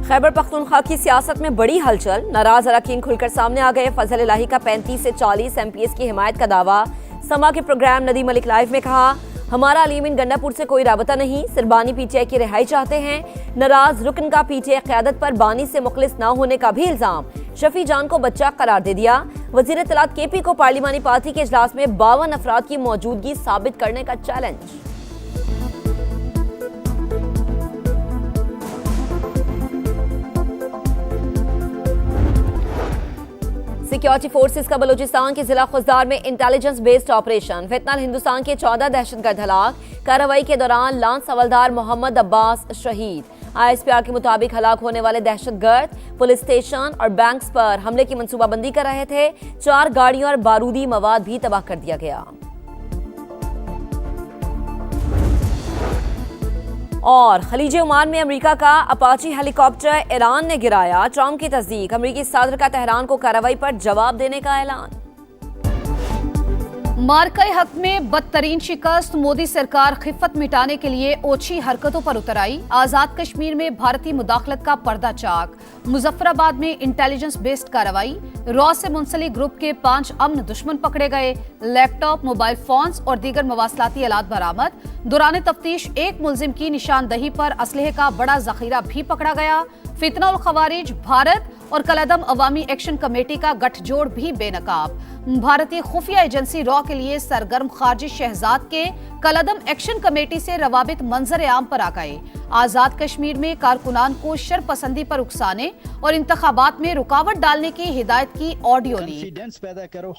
खैबर पख्तूनख्वा की सियासत में बड़ी हलचल, नाराज अरकान खुलकर सामने आ गए। फजल इलाही का 35 से 40 MPs की हिमायत का दावा। समा के प्रोग्राम नदीम मलिक लाइव में कहा, हमारा अलीमीन गंडापुर से कोई राबता नहीं, सिर्फ बानी PTI की रिहाई चाहते हैं। नाराज रुकन का PTI क़यादत पर बानी से मुखलिस न होने का भी इल्जाम। शफी जान को बच्चा करार दे दिया। वजीर इत्तलात KP को पार्लिमानी पार्टी के इजलास में 52 अफराद की मौजूदगी साबित करने का चैलेंज। सिक्योरिटी फोर्सेस का बलूचिस्तान के जिला खुजदार में इंटेलिजेंस बेस्ड ऑपरेशन। फितनल हिंदुस्तान के 14 दहशतगर्द हलाक। कार्रवाई के दौरान लांस हवलदार मोहम्मद अब्बास शहीद। ISPR के मुताबिक हलाक होने वाले दहशतगर्द पुलिस स्टेशन और बैंक्स पर हमले की मंसूबाबंदी कर रहे थे। 4 गाड़ियों और बारूदी मवाद भी तबाह कर दिया गया। और खलीज ओमान में अमेरिका का अपाची हेलीकॉप्टर ईरान ने गिराया। ट्रंप की तस्दीक। अमेरिकी सदर का तेहरान को कार्रवाई पर जवाब देने का ऐलान। मार्का हक में बदतरीन शिकस्त। मोदी सरकार खिफत मिटाने के लिए ओछी हरकतों पर उतर आई। आजाद कश्मीर में भारतीय मुदाखलत का पर्दा चाक। मुजफ्फराबाद में इंटेलिजेंस बेस्ड कार्रवाई। रॉ से मुंसलिक ग्रुप के 5 अमन दुश्मन पकड़े गए। लैपटॉप, मोबाइल फोन्स और दीगर मवासलाती आलात बरामद। दौरान तफ्तीश एक मुलजिम की निशानदही पर असलहे का बड़ा जखीरा भी पकड़ा गया। फितना उल खवारिज, भारत और कलदम अवामी एक्शन कमेटी का गठजोड़ भी बेनकाब। भारतीय खुफिया एजेंसी रॉ के लिए सरगर्म खारजी शहजाद के कलदम एक्शन कमेटी से रवाबित मंजर आम पर आ गए। आजाद कश्मीर में कारकुनान को शरपसंदी पर उकसाने और इंतखाबात में रुकावट डालने की हिदायत की ऑडियो लीक। कॉन्फिडेंस पैदा करो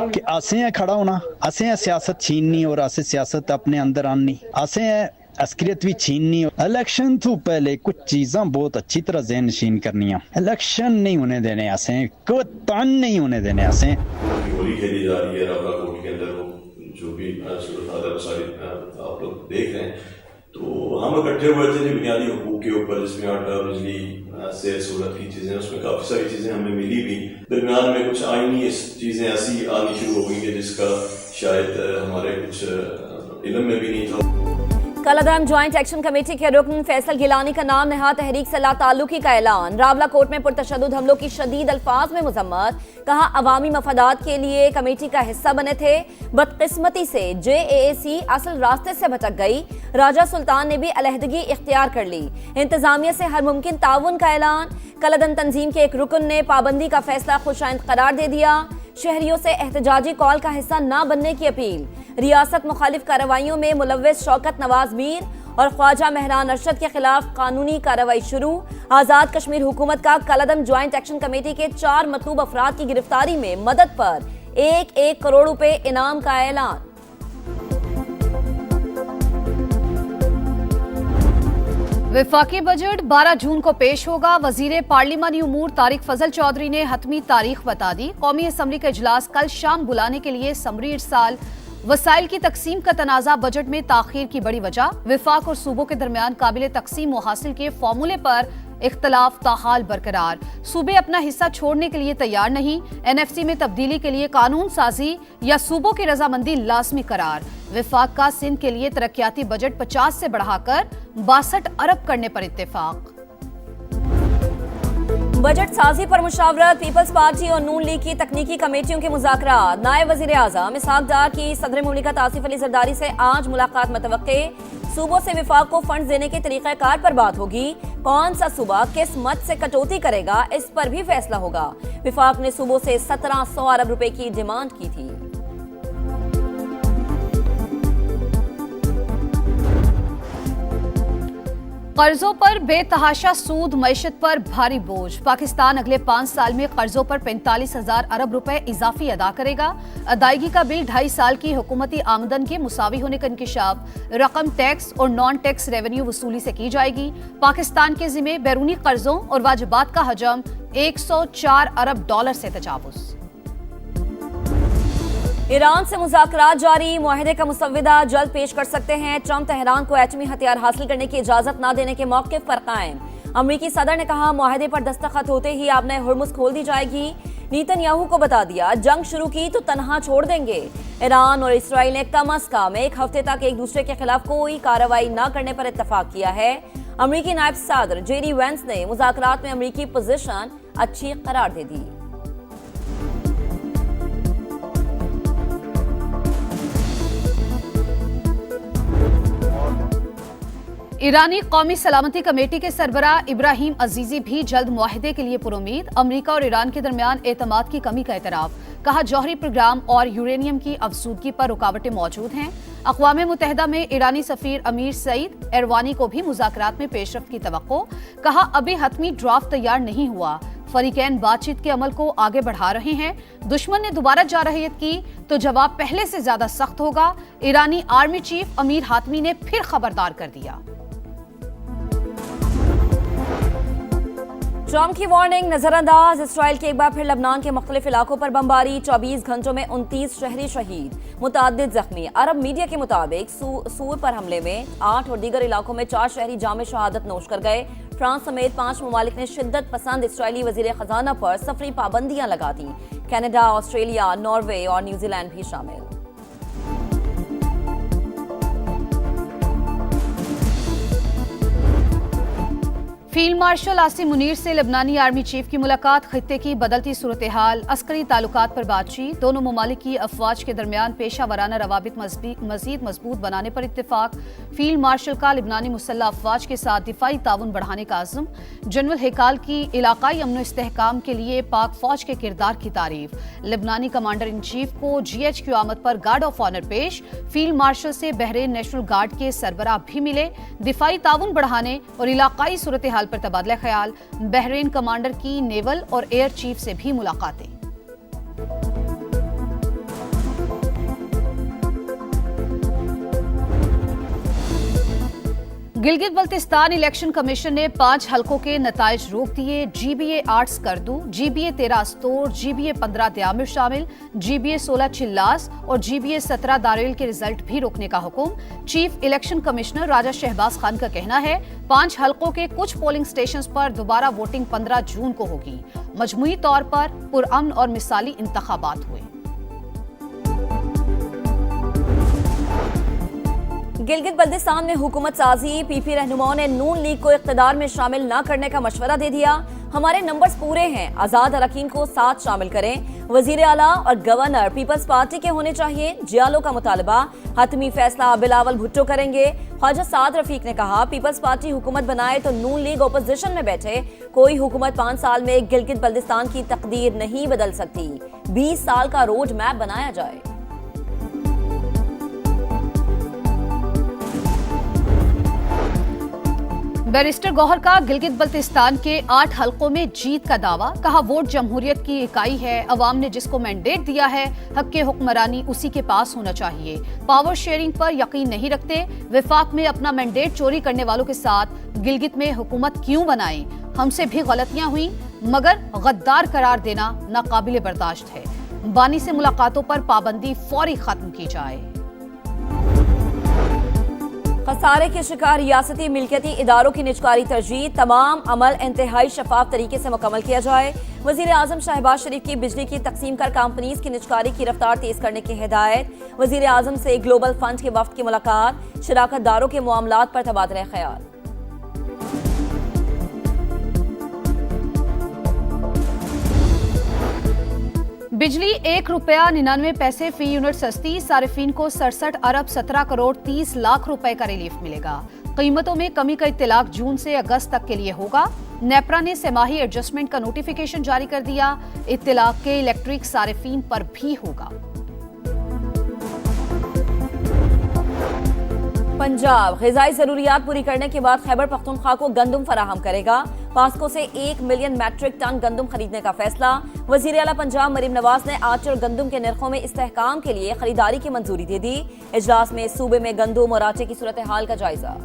कि असें खड़ा होना, असें सियासत छीननी और असें सियासत अपने अंदर आनी, असें अस्करियत भी छीननी। इलेक्शन तो पहले कुछ चीज़ां बहुत अच्छी तरह ज़हन नशीन करनियां। इलेक्शन नहीं होने देने, असें कोई तन नहीं होने देने। असें होली खेली जा रही है रावला कोर्ट के अंदर, वो जो भी सूरत आप लोग देख रहे हैं, तो हम इकट्ठे हुए थे जो बुनियादी हुकूक के ऊपर, जिसमें आटा, बिजली, सेहत सहूलत की चीज़ें, उसमें काफ़ी सारी चीज़ें हमें मिली भी। दरमियान में कुछ आईनी चीज़ें ऐसी आनी शुरू हो गई कि जिसका शायद हमारे कुछ इल्म में भी नहीं था। कलदम ज्वाइंट एक्शन कमेटी के रुकन फैसल गिलानी का नाम नहा तहरीक से लाताल्लुकी का ऐलान। रावला कोर्ट में पुरतशद्दुद हमलों की शदीद अल्फाज में मजम्मत। कहा, अवामी मफादात के लिए कमेटी का हिस्सा बने थे, बदकिस्मती से JAAC असल रास्ते से भटक गई। राजा सुल्तान ने भी अलहदगी इख्तियार कर ली। इंतजामिया से हर मुमकिन ताउन का ऐलान। कलदम तंजीम के एक रुकन ने पाबंदी का फैसला खुशाइंद करार दे दिया। शहरियों से एहतजाजी कॉल का हिस्सा न बनने की अपील। रियासत मुखालिफ कार्रवाइयों में मुलव्वस शौकत नवाज मीर और ख्वाजा मेहरान अरशद के खिलाफ कानूनी कार्रवाई शुरू। आजाद कश्मीर हुकूमत का कलदम ज्वाइंट एक्शन कमेटी के 4 मतलूब अफराद की गिरफ्तारी में मदद पर 1 करोड़ रुपए इनाम का ऐलान। विफाकी बजट 12 जून को पेश होगा। वजीर पार्लिमानी उमूर तारिक फजल चौधरी ने हतमी तारीख बता दी। कौमी असम्बली का इजलास कल शाम बुलाने के लिए समरी इरसाल। वसाइल की तकसीम का तनाजा बजट में ताखीर की बड़ी वजह। विफाक और सूबों के दरमियान काबिल तकसीम व हासिल के फॉर्मूले पर इख्तलाफ ताहाल बरकरार। सूबे अपना हिस्सा छोड़ने के लिए तैयार नहीं। NFC में तब्दीली के लिए कानून साजी या सूबों की रजामंदी लाजमी करार। विफाक का सिंध के लिए तरक्याती बजट 50 से बढ़ाकर 62 अरब करने पर इत्तेफाक। बजट साजी पर मुशावरत। पीपल्स पार्टी और नून लीग की तकनीकी कमेटियों के मुज़ाकरात। नायब वज़ीर आज़म इसहाक डार की सदर मुमलिकत आसिफ अली ज़रदारी से आज मुलाकात मुतवक्के। सूबों से विफाक को फंड देने के तरीक़ाकार पर बात होगी। कौन सा सूबा किस मद से कटौती करेगा, इस पर भी फैसला होगा। विफाक ने सूबों से 1700 अरब रुपए की डिमांड की थी। कर्जों पर बेतहाशा सूद मईशत पर भारी बोझ। पाकिस्तान अगले 5 साल में कर्जों पर 45,000 अरब रुपए इजाफी अदा करेगा। अदायगी का बिल 2.5 साल की हुकूमती आमदन के मुसावी होने का इंकिशाफ। रकम टैक्स और नॉन टैक्स रेवेन्यू वसूली से की जाएगी। पाकिस्तान के जिम्मे बैरूनी कर्जों और वाजिबात का हजम $104 अरब से तजावुज। ईरान से मुज़ाकरात जारी। मुआहदे का मुसव्विदा जल्द पेश कर सकते हैं। ट्रंप तेहरान को एटमी हथियार हासिल करने की इजाजत न देने के मौक़िफ़ पर कायम। अमरीकी सदर ने कहा, मुआहदे पर दस्तखत होते ही आपने हुर्मुज़ खोल दी जाएगी। नेतन्याहू को बता दिया जंग शुरू की तो तनहा छोड़ देंगे। ईरान और इसराइल ने कम अज कम एक हफ्ते तक एक दूसरे के खिलाफ कोई कार्रवाई न करने पर इत्तेफाक किया है। अमेरिकी नायब सदर जेडी वेंस ने मुज़ाकरात में अमेरिकी पोजीशन अच्छी करार दे दी। ईरानी कौमी सलामती कमेटी के सरबराह इब्राहिम अजीजी भी जल्द मुआहिदे के लिए पुरुमीद। अमेरिका और ईरान के दरमियान एतमाद की कमी का एतराफ। कहा जौहरी प्रोग्राम और यूरेनियम की अफसूदगी पर रुकावटें मौजूद हैं। अक़वाम मुत्तहिदा में ईरानी सफीर अमीर सईद एरवानी को भी मुज़ाकरात में पेशरफ्त की तवक्को। कहा अभी हतमी ड्राफ्ट तैयार नहीं हुआ, फरीकैन बातचीत के अमल को आगे बढ़ा रहे हैं। दुश्मन ने दोबारा जारहियत की तो जवाब पहले से ज्यादा सख्त होगा। ईरानी आर्मी चीफ अमीर हातमी ने फिर खबरदार कर दिया। ट्रंप की वार्निंग नजरअंदाज। इसराइल की एक बार फिर लबनान के मुख्तलिफ इलाकों पर बमबारी। 24 घंटों में 29 शहरी शहीद, मुतादिद जख्मी। अरब मीडिया के मुताबिक सूर पर हमले में 8 और दीगर इलाकों में 4 शहरी जाम शहादत नोश कर गए। फ्रांस समेत 5 ममालिक ने शिद्दत पसंद इसराइली वजीर खजाना पर सफरी पाबंदियां लगा दी। कनाडा, ऑस्ट्रेलिया, नॉर्वे और न्यूजीलैंड भी शामिल। फील्ड मार्शल आसिम मुनीर से लेबनानी आर्मी चीफ की मुलाकात। खित्ते की बदलती सूरत हाल, अस्करी ताल्लुकात पर बातचीत। दोनों ममालिक की अफवाज के दरमियान पेशा वराना रवाबित मजीद मजबूत बनाने पर इत्तेफाक। फील्ड मार्शल का लेबनानी मुसल्लह अफवाज के साथ दिफाई ताउन बढ़ाने का अज़्म। जनरल हेकाल की इलाकाई अमन इस्तेहकाम के लिए पाक फौज के किरदार की तारीफ। लेबनानी कमांडर इन चीफ को GHQ आमद पर गार्ड ऑफ ऑनर पेश। फील्ड मार्शल से बहरीन नेशनल गार्ड के सरबराह भी मिले। दिफाई ताउन बढ़ाने और इलाकाई सूरत हाल पर तबादला ख्याल। बहरीन कमांडर की नेवल और एयर चीफ से भी मुलाकातें। गिलगित बल्तिस्तान इलेक्शन कमीशन ने 5 हलकों के नताइज रोक दिए। GBA 8 Skardu, GBA 13 Astore, GBA 15 Diamer शामिल, GBA 16 चिल्लास और GBA 17 दारेल के रिजल्ट भी रोकने का हुक्म। चीफ इलेक्शन कमिश्नर राजा शहबाज खान का कहना है 5 हलकों के कुछ पोलिंग स्टेशंस पर दोबारा वोटिंग 15 जून को होगी। मजमूई तौर पर पुरअमन और मिसाली इंतखाबात हुए। गिलगित बल्तिस्तान में हुकूमत साजी। PP रहनुमाओं ने नून लीग को इख्तिदार में शामिल न करने का मशवरा दे दिया। हमारे नंबर्स पूरे हैं, आजाद अरकान को साथ शामिल करें। वजीर आला और गवर्नर पीपल्स पार्टी के होने चाहिए, जियालो का मुतालबा। हतमी फैसला बिलावल भुट्टो करेंगे। ख्वाजा साद रफीक ने कहा पीपल्स पार्टी हुकूमत बनाए तो नून लीग ओपोजिशन में बैठे। कोई हुकूमत 5 साल में गिलगित बल्तिस्तान की तकदीर नहीं बदल सकती। 20 साल का रोड मैप बनाया जाए। बैरिस्टर गौहर का गिलगित बल्तिस्तान के 8 हलकों में जीत का दावा। कहा वोट जमहूरियत की इकाई है, अवाम ने जिसको मैंडेट दिया है हक के हुक्मरानी उसी के पास होना चाहिए। पावर शेयरिंग पर यकीन नहीं रखते। विफाक में अपना मैंडेट चोरी करने वालों के साथ गिलगित में हुकूमत क्यों बनाएं? हमसे भी गलतियां हुई मगर गद्दार करार देना नाकाबिले बर्दाश्त है। बानी से मुलाकातों पर पाबंदी फौरी खत्म की जाए। खसारे के शिकार रियासती मिल्कियती इदारों की निजकारी तरजीह। तमाम अमल इंतहाई शफाफ तरीके से मुकम्मल किया जाए। वजीर आजम शहबाज शरीफ की बिजली की तकसीम कर कंपनीज की निजकारी की रफ्तार तेज करने की हिदायत। वजीर आजम से ग्लोबल फंड के वफ्द की मुलाकात। शराकतदारों के मामलात पर तबादला ख्याल। बिजली ₹1.99 फी यूनिट सस्ती। सारिफीन को 67 अरब 17 करोड़ 30 लाख रुपए का रिलीफ मिलेगा। कीमतों में कमी का इत्तलाक जून से अगस्त तक के लिए होगा। नेपरा ने सेमाही एडजस्टमेंट का नोटिफिकेशन जारी कर दिया। इत्तलाक के इलेक्ट्रिक सारिफीन पर भी होगा। पंजाब ग़िज़ाई ज़रूरियात पूरी करने के बाद खैबर पख्तूनख्वा को गंदम फराहम करेगा। पास्को से 1 मिलियन मैट्रिक टन गंदम खरीदने का फैसला। वज़ीर आला पंजाब मरीम नवाज ने आटे और गंदम के नरखों में इस्तेहकाम के लिए खरीदारी की मंजूरी दे दी। इजलास में सूबे में गंदम और आटे की सूरत हाल का जायजा।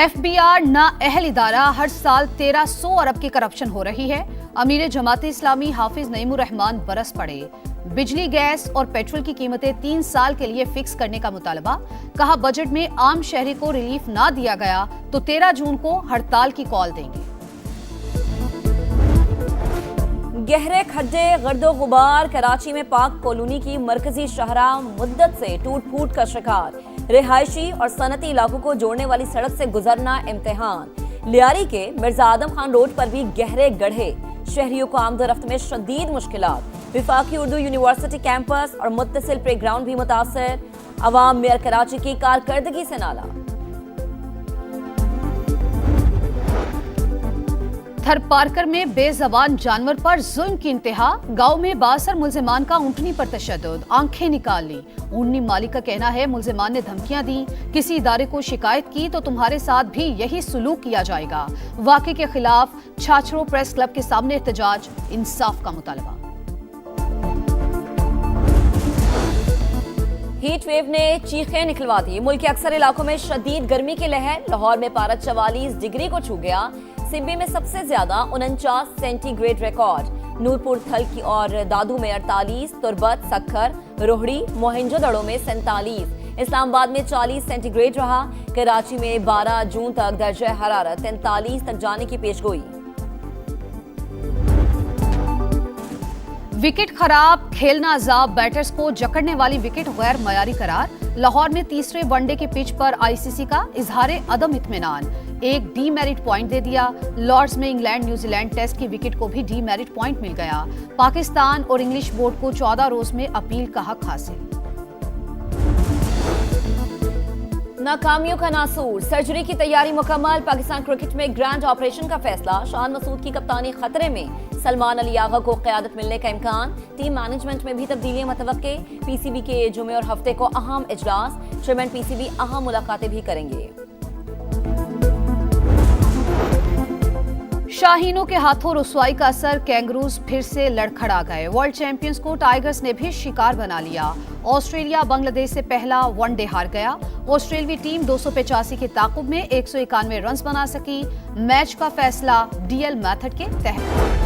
FBR नाअहल इदारा। हर साल 1300 अरब की करप्शन हो रही है। अमीर जमात इस्लामी हाफिज नईमुर रहमान बरस पड़े। बिजली, गैस और पेट्रोल की कीमतें 3 साल के लिए फिक्स करने का मुतालबा। कहा बजट में आम शहरी को रिलीफ ना दिया गया तो 13 जून को हड़ताल की कॉल देंगे। गहरे खड्डे, गर्दो गुबार, कराची में पाक कॉलोनी की मरकजी शाहराह मुद्दत से टूट फूट का शिकार। रिहायशी और सनती इलाकों को जोड़ने वाली सड़क से गुजरना इम्तिहान। लियारी के मिर्जा आदम खान रोड पर भी गहरे गड्ढे, शहरियों को आमदोरफ्त में शदीद मुश्किलात। विफाकी उर्दू यूनिवर्सिटी कैंपस और मुत्तसिल प्ले ग्राउंड भी मुतासर। अवाम मेयर कराची की कारकर्दगी से नाला। थरपारकर में बेजबान जानवर पर जुल्म की इंतहा। गांव में बासर मुल्जिमान का ऊंटनी पर तशद्दुद, आंखें निकाल ली। ऊंटनी मालिक का कहना है मुल्जिमान ने धमकियां दी, किसी इदारे को शिकायत की तो तुम्हारे साथ भी यही सुलूक किया जाएगा। वाक़े के खिलाफ छाछरों प्रेस क्लब के सामने एहतजाज, इंसाफ का मुतालबा। हीट वेव ने चीखें निकलवा दी। मुल्क के अक्सर इलाकों में शदीद गर्मी की लहर। लाहौर में पारा 44 डिग्री को छू गया। सिब्बी में सबसे ज्यादा 49 सेंटीग्रेड रिकॉर्ड। नूरपुर, थल और दादू में 48, तुरबत, सक्खर, रोहड़ी, मोहनजोदड़ो में 47, इस्लामाबाद में 40 सेंटीग्रेड रहा। कराची में 12 जून तक दर्जा हरारत 43 तक जाने की पेशगोई। विकेट खराब, खेलना अजाब, बैटर्स को जकड़ने वाली विकेट गैर मयारी करार। लाहौर में तीसरे वनडे के पिच पर आईसीसी का इजहारे अदम इत्मीनान, एक डीमेरिट पॉइंट दे दिया। लॉर्ड्स में इंग्लैंड न्यूजीलैंड टेस्ट की विकेट को भी डीमेरिट पॉइंट मिल गया। पाकिस्तान और इंग्लिश बोर्ड को 14 रोज में अपील का हक हासिल। नाकामियों का नासूर, सर्जरी की तैयारी मुकम्मल। पाकिस्तान क्रिकेट में ग्रैंड ऑपरेशन का फैसला। शान मसूद की कप्तानी खतरे में। सलमान अली आगा को क़यादत मिलने का इम्कान। टीम मैनेजमेंट में भी तब्दीलियां मुतवक्के। पीसीबी के जुमे और हफ्ते को अहम इजलास। चेयरमैन पीसीबी अहम मुलाकातें भी करेंगे। शाहीनों के हाथों रुसवाई का असर, कैंगरूज फिर से लड़खड़ा गए। वर्ल्ड चैंपियंस को टाइगर्स ने भी शिकार बना लिया। ऑस्ट्रेलिया बांग्लादेश से पहला वनडे हार गया। ऑस्ट्रेलियावी टीम 285 के ताकुब में 191 रन बना सकी। मैच का फैसला डीएल मेथड के तहत।